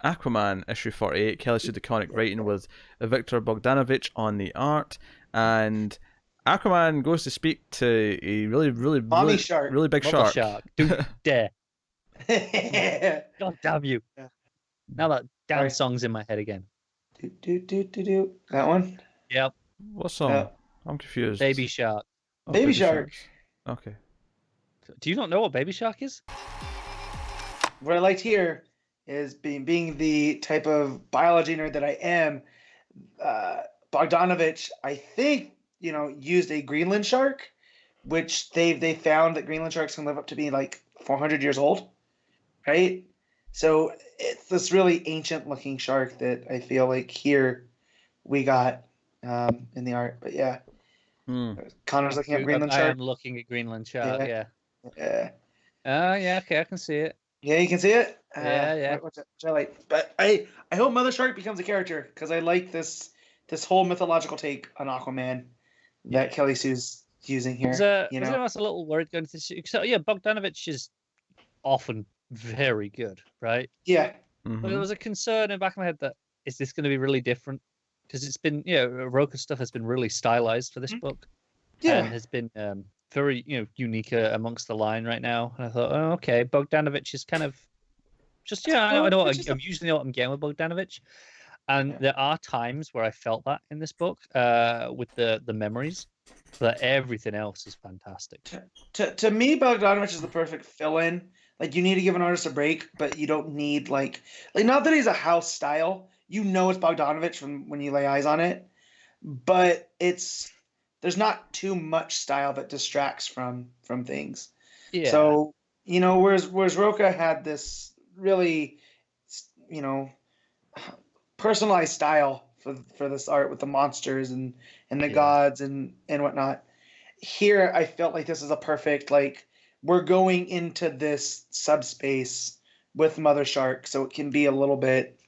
Aquaman, issue 48, Kelly Sue DeConnick writing with Victor Bogdanovich on the art, and Aquaman goes to speak to a Mommy shark. really big Mother shark. shark. Don't you dare. Yeah. God damn you. Now that damn Alright. song's in my head again. Do. That one? Yep. What song? I'm confused. Baby Shark. Oh, Baby Shark. Sharks. Okay. Do you not know what Baby Shark is? What I liked here is being the type of biology nerd that I am. Bogdanovich, I think, used a Greenland shark, which they found that Greenland sharks can live up to be like 400 years old, right? So it's this really ancient looking shark that I feel like here we got in the art. But yeah, Connor's looking at Greenland I shark. am looking at Greenland Shark, yeah. Yeah. Yeah, okay, I can see it. Yeah, you can see it. Yeah. Which I like, but I hope Mother Shark becomes a character because I like this whole mythological take on Aquaman that Kelly Sue's using here. Was I was a little worried going to this. So yeah, Bogdanovich is often very good, right? Yeah. But there was a concern in the back of my head that is this going to be really different? Because it's been, Roka's stuff has been really stylized for this book. Yeah. And has been very, unique amongst the line right now. And I thought, oh, okay, Bogdanovich is kind of just, I know I'm usually know what I'm getting with Bogdanovich. And there are times where I felt that in this book with the memories, but everything else is fantastic. To me, Bogdanovich is the perfect fill-in. Like, you need to give an artist a break, but you don't need like not that he's a house style. You know it's Bogdanovich from when you lay eyes on it, but there's not too much style that distracts from things. Yeah. So whereas Roka had this really personalized style for this art with the monsters and the gods and whatnot. Here, I felt like this is a perfect, like, we're going into this subspace with Mother Shark, so it can be a little bit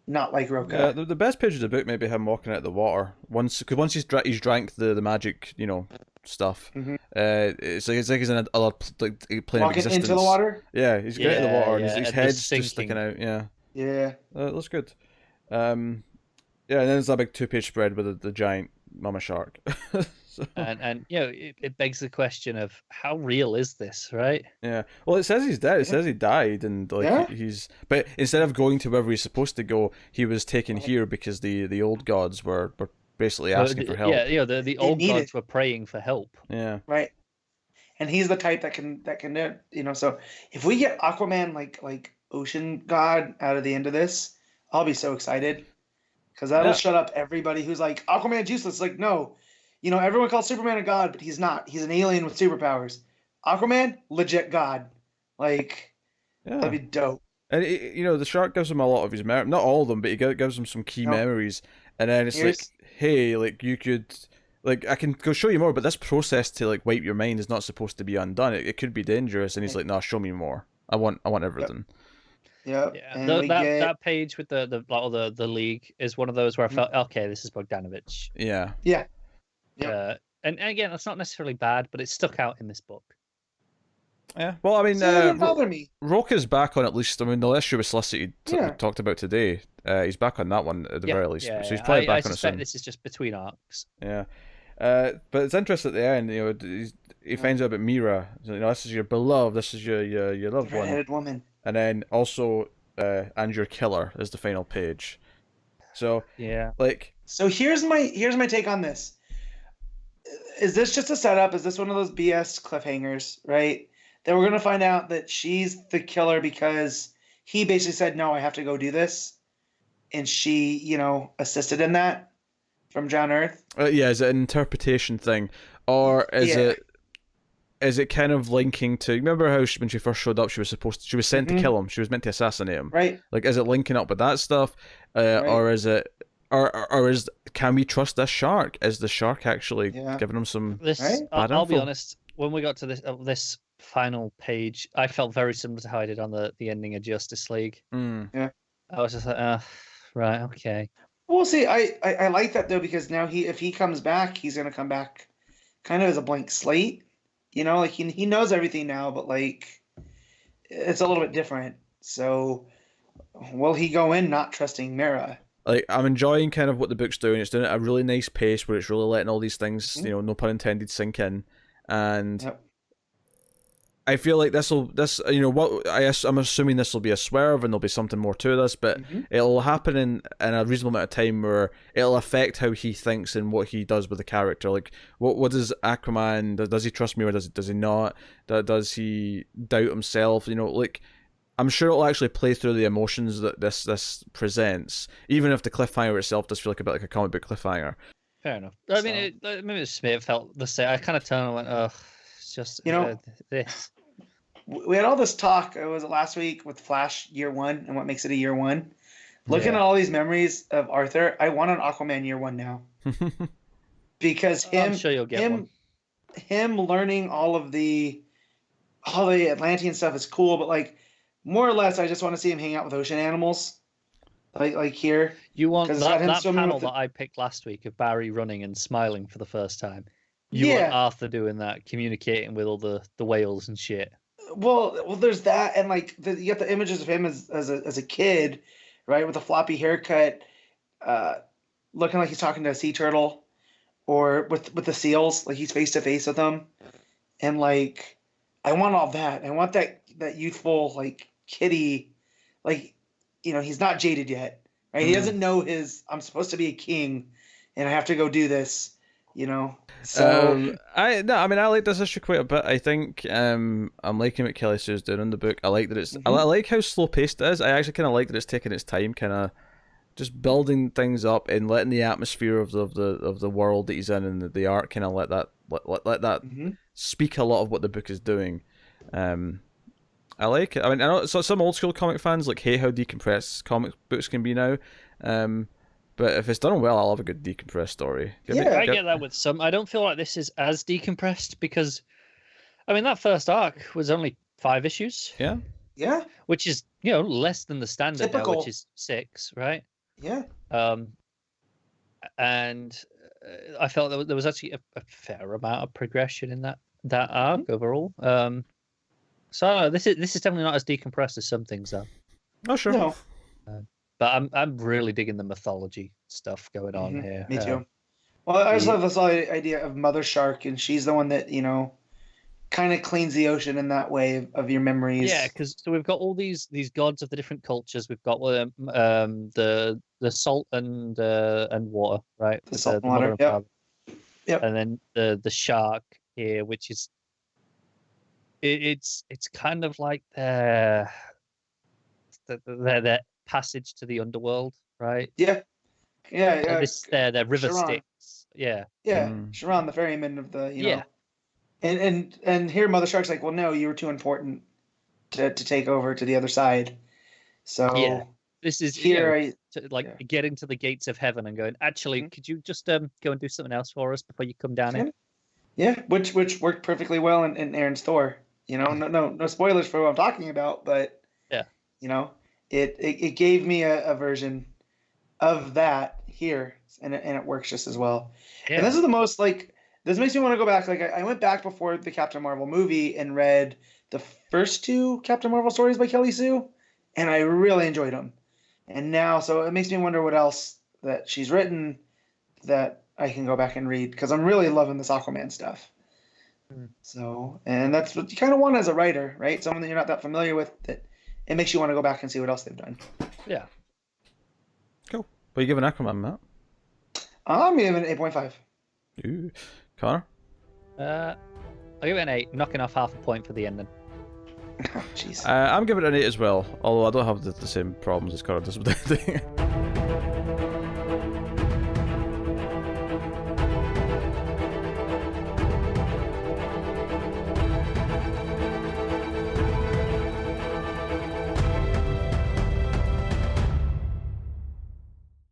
not like Roka. Yeah, the best page of the book maybe him walking out the water once he's drank the magic stuff. It's like he's in another plane of existence. Into the water. Yeah, he's getting into the water and his head's just sticking out. Yeah. Yeah. It looks good. Yeah, and then there's that big 2-page spread with the giant mama shark. So. And it begs the question of how real is this, right? Yeah. Well, it says he's dead. It says he died, and he's. But instead of going to wherever he's supposed to go, he was taken here because the old gods were basically asking for help. Yeah, the old gods were praying for help. Yeah. Right. And he's the type that can do it. So if we get Aquaman like ocean god out of the end of this, I'll be so excited because that'll shut up everybody who's like Aquaman's useless. Like, no. Everyone calls Superman a god, but he's not. He's an alien with superpowers. Aquaman, legit god. Like, that'd be dope. And the shark gives him a lot of his memories. Not all of them, but he gives him some key memories. And then it's like, hey, like, you could, like, I can go show you more, but this process to like wipe your mind is not supposed to be undone. It could be dangerous. And he's like, no, show me more. I want everything. Yeah. That page with the league is one of those where I felt, okay, this is Bogdanovich. Yeah. Yeah. And again, that's not necessarily bad, but it stuck out in this book. Yeah, well, I mean, didn't bother me. Roka's back on at least. I mean, the issue with Solicited we talked about today, he's back on that one at the very least. So he's probably back on it soon. This is just between arcs. Yeah, but it's interesting at the end. He finds out about Mira. This is your beloved. This is your loved one. Red-headed woman. And then also, and your killer is the final page. So So here's my take on this. Is this just a setup? Is this one of those BS cliffhangers, right? That we're going to find out that she's the killer because he basically said, no, I have to go do this. And she, assisted in that from John Earth. Yeah, is it an interpretation thing? Or is it kind of linking to, remember how when she first showed up, she was sent to kill him. She was meant to assassinate him. Right. Like, is it linking up with that stuff? Or is it, can we trust this shark? Is the shark actually giving him some bad I'll be info? honest, when we got to this final page, I felt very similar to how I did on the ending of Justice League. Yeah. I was just like, right, okay. Well, see, I like that though, because now if he comes back, he's gonna come back kind of as a blank slate. Like he knows everything now, but like it's a little bit different. So will he go in not trusting Mera? Like, I'm enjoying kind of what the book's doing. It's doing it at a really nice pace where it's really letting all these things, you know, no pun intended, sink in. And I feel like you know, I'm assuming this will be a swerve and there'll be something more to this, but it'll happen in a reasonable amount of time where it'll affect how he thinks and what he does with the character. Like, what does Aquaman, does he trust me or does he not? Does he doubt himself? You know, like, I'm sure it'll actually play through the emotions that this presents, even if the cliffhanger itself does feel like a bit like a comic book cliffhanger. Fair enough. I mean, maybe it felt the same. I kind of turned and went, oh, it's just, you know, this. We had all this talk, was it last week, with Flash Year One and what makes it a Year One. Looking at all these memories of Arthur, I want an Aquaman Year One now. Because I'm sure you'll get one. Him learning all the Atlantean stuff is cool, but like, more or less, I just want to see him hang out with ocean animals, like here. You want that panel that I picked last week of Barry running and smiling for the first time. You want Arthur doing that, communicating with all the whales and shit. Well, there's that, and like you get the images of him as a kid, right, with a floppy haircut, looking like he's talking to a sea turtle, or with the seals, like he's face to face with them, and like I want all that. I want that youthful, like, kitty, like, you know, he's not jaded yet, right? He doesn't know I'm supposed to be a king and I have to go do this, you know. So I like this issue quite a bit. I think I'm liking what Kelly Sue's doing in the book. I like that it's I like how slow paced it is. I actually kind of like that it's taking its time, kind of just building things up and letting the atmosphere of the world that he's in and the art kind of let that speak a lot of what the book is doing. I like it. I mean, I know some old school comic fans like hate how decompressed comic books can be now, but if it's done well, I'll have a good decompressed story. I get that with some. I don't feel like this is as decompressed because, I mean, that first arc was only 5 issues. Yeah. Which is, you know, less than the standard Typical. now, which is 6, right? Yeah. And I felt there was actually a fair amount of progression in that arc overall. So this is definitely not as decompressed as some things are. Oh sure. No. But I'm really digging the mythology stuff going on here. Me too. Well, I just love this whole idea of Mother Shark, and she's the one that, you know, kind of cleans the ocean in that way of your memories. Yeah, because so we've got all these gods of the different cultures. We've got the salt and water, right? The salt and water. Yep. And then the shark here, which is it's kind of like their passage to the underworld, right? Yeah. Their river Sharon. Styx. Yeah. Yeah. Sharon, the ferryman of the, you know. And here Mother Shark's like, well, no, you were too important to take over to the other side. So this is here, getting to the gates of heaven and going, actually, could you just go and do something else for us before you come down here? Yeah, which worked perfectly well in Aaron's Thor. You know, no spoilers for what I'm talking about, but you know, it gave me a version of that here, and it works just as well. Yeah. And this is the most this makes me want to go back. Like I went back before the Captain Marvel movie and read the first 2 Captain Marvel stories by Kelly Sue, and I really enjoyed them. And now, so it makes me wonder what else that she's written that I can go back and read, because I'm really loving this Aquaman stuff. So, and that's what you kind of want as a writer, right? Someone that you're not that familiar with, that it makes you want to go back and see what else they've done. Yeah. Cool. What are you giving Aquaman, Matt? I'm giving it 8.5. Ooh. Connor? I'll give it an 8, knocking off half a point for the ending. Oh, jeez. I'm giving it an 8 as well, although I don't have the same problems as Connor does with anything.